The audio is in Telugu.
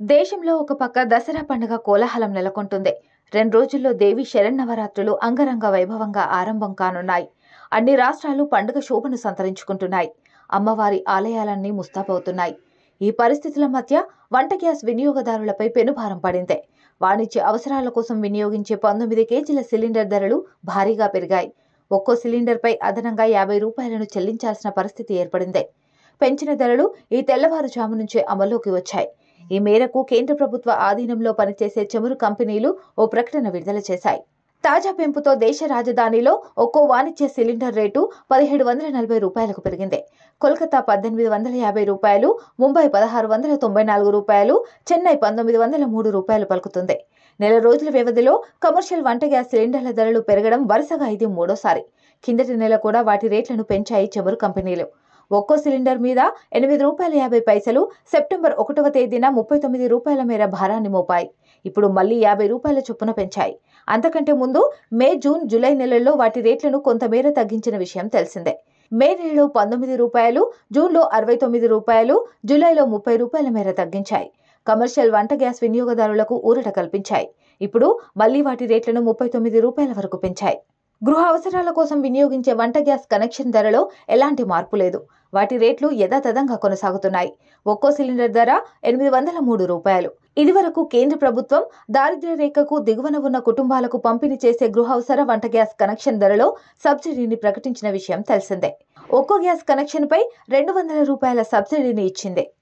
దేశంలో ఒక పక్క దసరా పండుగ కోలాహలం నెలకొంటుంది. 2 రోజుల్లో దేవి శరన్నవరాత్రులు అంగరంగ వైభవంగా ఆరంభం కానున్నాయి. అన్ని రాష్ట్రాలు పండుగ శోభను సంతరించుకుంటున్నాయి. అమ్మవారి ఆలయాలన్నీ ముస్తాబవుతున్నాయి. ఈ పరిస్థితుల మధ్య వంట గ్యాస్ వినియోగదారులపై పెనుభారం పడింది. వాణిజ్య అవసరాల కోసం వినియోగించే 19 కేజీల సిలిండర్ ధరలు భారీగా పెరిగాయి. ఒక్కో సిలిండర్పై అదనంగా 50 రూపాయలను చెల్లించాల్సిన పరిస్థితి ఏర్పడింది. పెంచిన ధరలు ఈ తెల్లవారుజాము నుంచే అమల్లోకి వచ్చాయి. ఈ మేరకు కేంద్ర ప్రభుత్వ ఆధీనంలో పనిచేసే చమురు కంపెనీలు ఓ ప్రకటన విడుదల చేశాయి. తాజా పెంపుతో దేశ రాజధానిలో ఒక్కో వాణిజ్య సిలిండర్ రేటు 1740 రూపాయలకు పెరిగింది. కోల్కతా 1850 రూపాయలు, ముంబై 1694 రూపాయలు, చెన్నై 1903 రూపాయలు పలుకుతుంది. నెల రోజుల వ్యవధిలో కమర్షియల్ వంట గ్యాస్ సిలిండర్ల ధరలు పెరగడం వరుసగా ఇది మూడోసారి. కిందటి నెల కూడా వాటి రేట్లను పెంచాయి చమురు కంపెనీలు. ఒక్కో సిలిండర్ మీద ₹8.50 సెప్టెంబర్ 1వ తేదీన 39 రూపాయల మేర భారాన్ని మోపాయి. ఇప్పుడు మళ్లీ 50 రూపాయల చొప్పున పెంచాయి. అంతకంటే ముందు మే, జూన్, జూలై నెలల్లో వాటి రేట్లను కొంతమేర తగ్గించిన విషయం తెలిసిందే. మే నెలలో 19 రూపాయలు, జూన్లో 69 రూపాయలు, జూలైలో 30 రూపాయల మేర తగ్గించాయి. కమర్షియల్ వంట గ్యాస్ వినియోగదారులకు ఊరట కల్పించాయి. ఇప్పుడు మళ్లీ వాటి రేట్లను 39 రూపాయల వరకు పెంచాయి. గృహ అవసరాల కోసం వినియోగించే వంట గ్యాస్ కనెక్షన్ ధరలో ఎలాంటి మార్పు లేదు. వాటి రేట్లు యథాతథంగా కొనసాగుతున్నాయి. ఒక్కో సిలిండర్ ధర ₹803. ఇదివరకు కేంద్ర ప్రభుత్వం దారిద్ర్య రేఖకు దిగువన ఉన్న కుటుంబాలకు పంపిణీ చేసే గృహావసర వంట గ్యాస్ కనెక్షన్ ధరలో సబ్సిడీని ప్రకటించిన విషయం తెలిసిందే. ఒక్కో గ్యాస్ కనెక్షన్పై ₹200 సబ్సిడీని ఇచ్చింది.